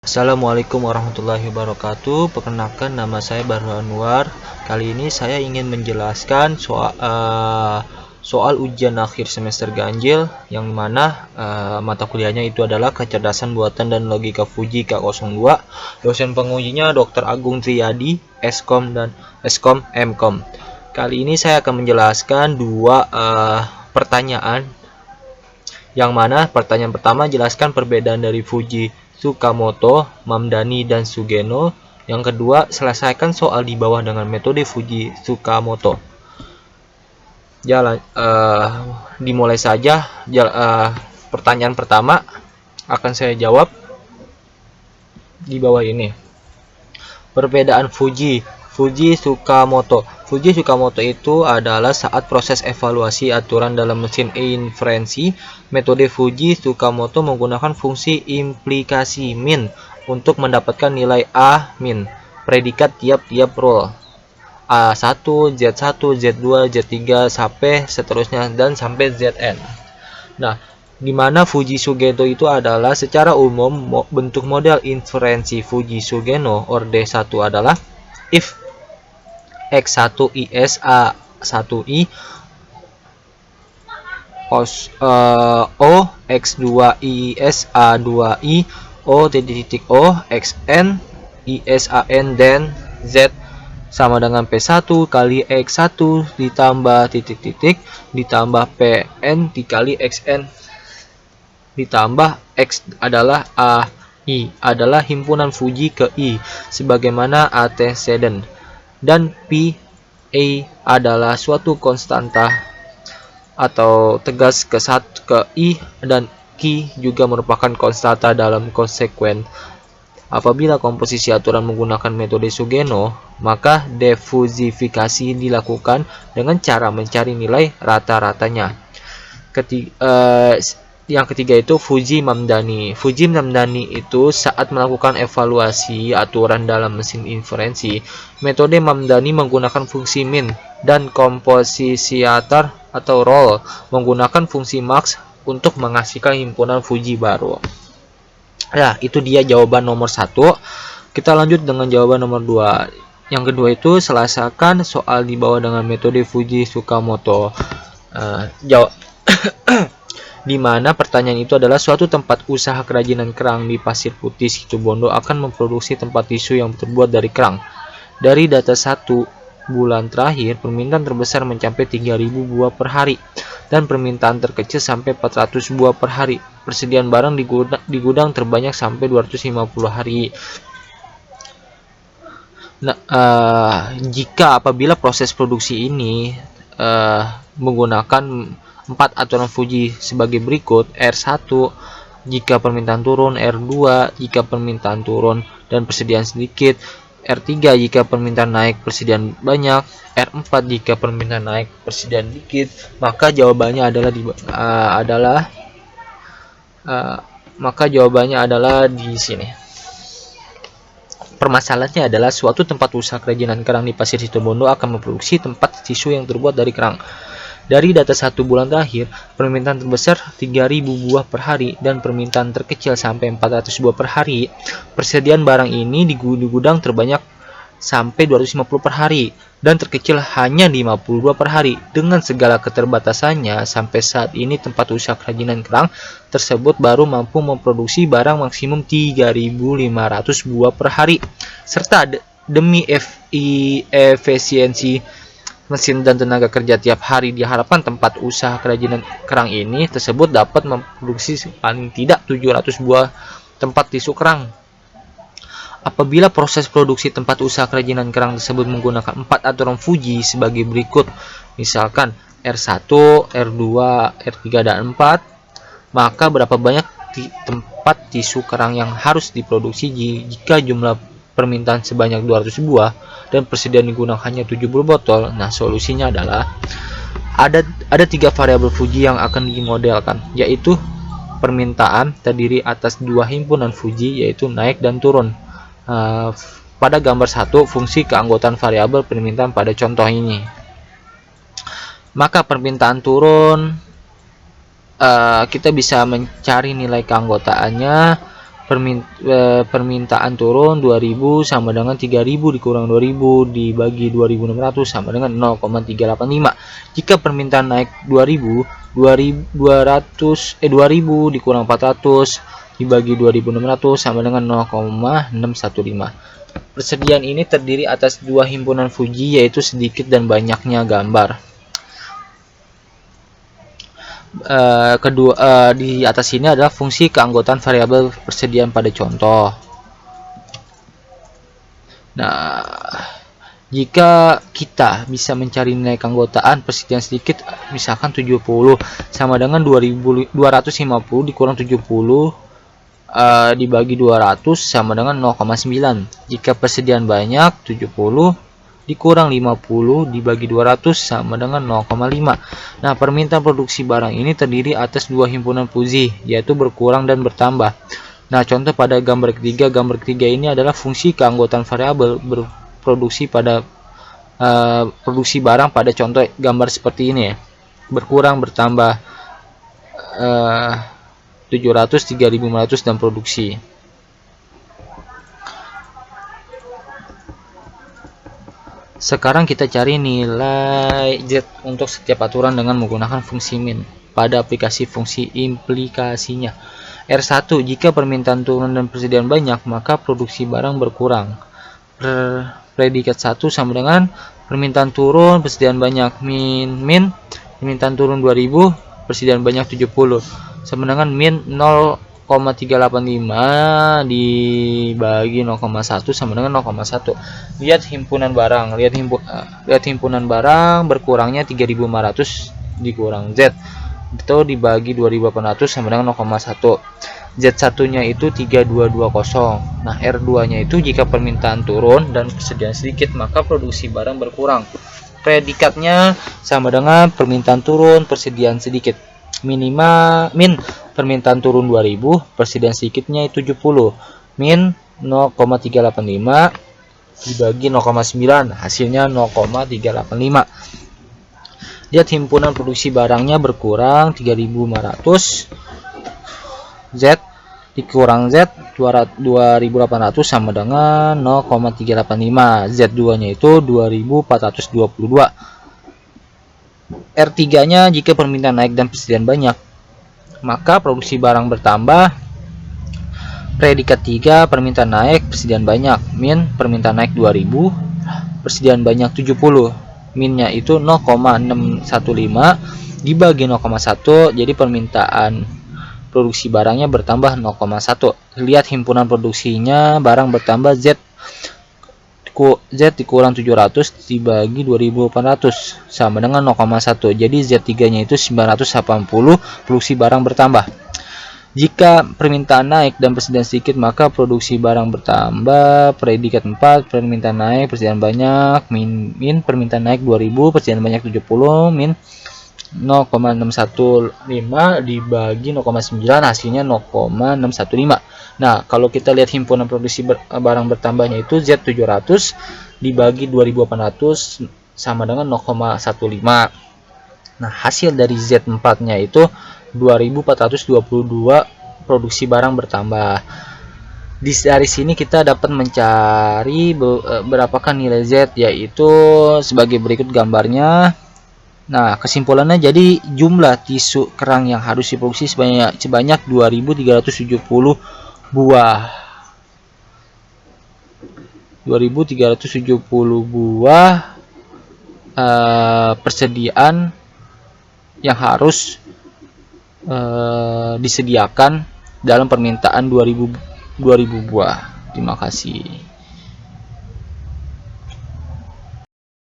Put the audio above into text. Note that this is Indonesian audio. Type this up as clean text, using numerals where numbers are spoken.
Assalamualaikum warahmatullahi wabarakatuh. Perkenalkan, nama saya Bahrul Anwar. Kali ini saya ingin menjelaskan soal ujian akhir semester ganjil, yang mana mata kuliahnya itu adalah kecerdasan buatan dan logika Fuji K02. Dosen pengujinya Dr. Agung Triyadi, Eskom dan Mkom. Kali ini saya akan menjelaskan dua pertanyaan, yang mana pertanyaan pertama, jelaskan perbedaan dari Fuji Tsukamoto, Mamdani, dan Sugeno. Yang kedua, selesaikan soal di bawah dengan metode Fuji Tsukamoto. Dimulai saja. Pertanyaan pertama akan saya jawab di bawah ini. Perbedaan Fuji Tsukamoto. Fuji Tsukamoto itu adalah saat proses evaluasi aturan dalam mesin inferensi. Metode Fuji Tsukamoto menggunakan fungsi implikasi min untuk mendapatkan nilai A min predikat tiap-tiap rule A1, Z1, Z2, Z3 sampai seterusnya dan sampai Zn. Nah, di mana Fuji Sugeno itu adalah secara umum bentuk model inferensi Fuji Sugeno orde 1 adalah if X1 IS A1I O X2 IS A2I O titik O XN IS AN dan Z sama dengan P1 kali X1 ditambah titik-titik ditambah PN dikali XN ditambah X adalah AI adalah himpunan Fuji ke I sebagaimana antecedent, dan P A adalah suatu konstanta atau tegas ke I, dan Q juga merupakan konstanta dalam konsekuen. Apabila komposisi aturan menggunakan metode Sugeno, maka defusifikasi dilakukan dengan cara mencari nilai rata-ratanya. Yang ketiga itu Fuji Mamdani. Fuji Mamdani itu saat melakukan evaluasi aturan dalam mesin inferensi. Metode Mamdani menggunakan fungsi min dan komposisiator atau roll menggunakan fungsi max untuk menghasilkan himpunan Fuji baru. Ya, itu dia jawaban nomor 1. Kita lanjut dengan jawaban nomor 2. Yang kedua itu selesaikan soal di bawah dengan metode Fuji Tsukamoto. Di mana pertanyaan itu adalah suatu tempat usaha kerajinan kerang di Pasir Putih Situbondo akan memproduksi tempat tisu yang terbuat dari kerang. Dari data 1 bulan terakhir, permintaan terbesar mencapai 3.000 buah per hari dan permintaan terkecil sampai 400 buah per hari. Persediaan barang di gudang terbanyak sampai 250 hari. Nah, jika apabila proses produksi ini menggunakan 4 aturan Fuji sebagai berikut: R1 jika permintaan turun, R2 jika permintaan turun dan persediaan sedikit, R3 jika permintaan naik persediaan banyak, R4 jika permintaan naik persediaan dikit, maka jawabannya adalah di sini. Permasalahannya adalah suatu tempat usaha kerajinan kerang di Pasir Situbondo akan memproduksi tempat tisu yang terbuat dari kerang. Dari data 1 bulan terakhir, permintaan terbesar 3.000 buah per hari dan permintaan terkecil sampai 400 buah per hari. Persediaan barang ini di gudang terbanyak sampai 250 per hari dan terkecil hanya 50 buah per hari. Dengan segala keterbatasannya, sampai saat ini tempat usaha kerajinan kerang tersebut baru mampu memproduksi barang maksimum 3.500 buah per hari. Serta demi efisiensi mesin dan tenaga kerja tiap hari, diharapkan tempat usaha kerajinan kerang ini tersebut dapat memproduksi paling tidak 700 buah tempat tisu kerang. Apabila proses produksi tempat usaha kerajinan kerang tersebut menggunakan 4 aturan Fuji sebagai berikut, misalkan R1, R2, R3, dan 4, maka berapa banyak tempat tisu kerang yang harus diproduksi jika jumlah permintaan sebanyak 200 buah dan persediaan di gudang hanya 70 botol? Nah, solusinya adalah ada 3 variabel Fuji yang akan dimodelkan, yaitu permintaan terdiri atas 2 himpunan Fuji, yaitu naik dan turun. Pada gambar 1, fungsi keanggotaan variabel permintaan pada contoh ini. Maka permintaan turun, kita bisa mencari nilai keanggotaannya permintaan turun 2000 sama dengan 3000 dikurang 2000 dibagi 2600 sama dengan 0,385. Jika permintaan naik 2000 2000 dikurang 400 dibagi 2600 sama dengan 0,615. Persediaan ini terdiri atas dua himpunan Fuji, yaitu sedikit dan banyaknya gambar. Di atas ini adalah fungsi keanggotaan variabel persediaan pada contoh. Nah, jika kita bisa mencari nilai keanggotaan persediaan sedikit, misalkan 70 sama dengan 250 dikurang 70 dibagi 200 sama dengan 0,9. Jika persediaan banyak, 70 dikurang 50 dibagi 200 sama dengan 0,5. Nah, permintaan produksi barang ini terdiri atas dua himpunan Fuji, yaitu berkurang dan bertambah. Nah, contoh pada gambar ketiga ini adalah fungsi keanggotaan variabel berproduksi pada produksi barang pada contoh gambar seperti ini ya. Berkurang, bertambah 700, 3500 dan produksi. Sekarang kita cari nilai Z untuk setiap aturan dengan menggunakan fungsi min pada aplikasi fungsi implikasinya. R1, jika permintaan turun dan persediaan banyak, maka produksi barang berkurang. Predikat 1 sama dengan permintaan turun, persediaan banyak, min permintaan turun 2000, persediaan banyak 70, sama dengan min 0,385 dibagi 0,1 sama dengan 0,1. Lihat himpunan barang. Lihat himpunan barang berkurangnya 3500 dikurang Z itu dibagi 2800 sama dengan 0,1. Z1-nya itu 3220. Nah, R2-nya itu jika permintaan turun dan persediaan sedikit, maka produksi barang berkurang. Predikatnya sama dengan permintaan turun, persediaan sedikit. Min permintaan turun 2000, persediaan sedikitnya 70, min 0,385 dibagi 0,9, hasilnya 0,385. Lihat himpunan produksi barangnya berkurang 3500, Z dikurang Z 2800 sama dengan 0,385, Z2 nya itu 2422. R3-nya jika permintaan naik dan persediaan banyak, maka produksi barang bertambah. Predikat 3, permintaan naik, persediaan banyak, min permintaan naik 2000, persediaan banyak 70, minnya itu 0,615 dibagi 0,1, jadi permintaan produksi barangnya bertambah 0,1. Lihat himpunan produksinya barang bertambah Z dikurang 700 dibagi 2800 sama dengan 0,1. Jadi Z3-nya itu 980, produksi barang bertambah. Jika permintaan naik dan persediaan sedikit, maka produksi barang bertambah. Predikat 4, permintaan naik, persediaan banyak, min permintaan naik 2000, persediaan banyak 70, min 0,615 dibagi 0,9, hasilnya 0,615. Nah, kalau kita lihat himpunan produksi barang bertambahnya itu Z700 dibagi 2800 sama dengan 0,15. Nah, hasil dari Z4-nya itu 2422, produksi barang bertambah. Dari sini kita dapat mencari berapakah nilai Z, yaitu sebagai berikut gambarnya. Nah, kesimpulannya jadi jumlah tisu kerang yang harus diproduksi sebanyak 2370 buah. 2370 buah persediaan yang harus disediakan dalam permintaan 2000 buah. Terima kasih.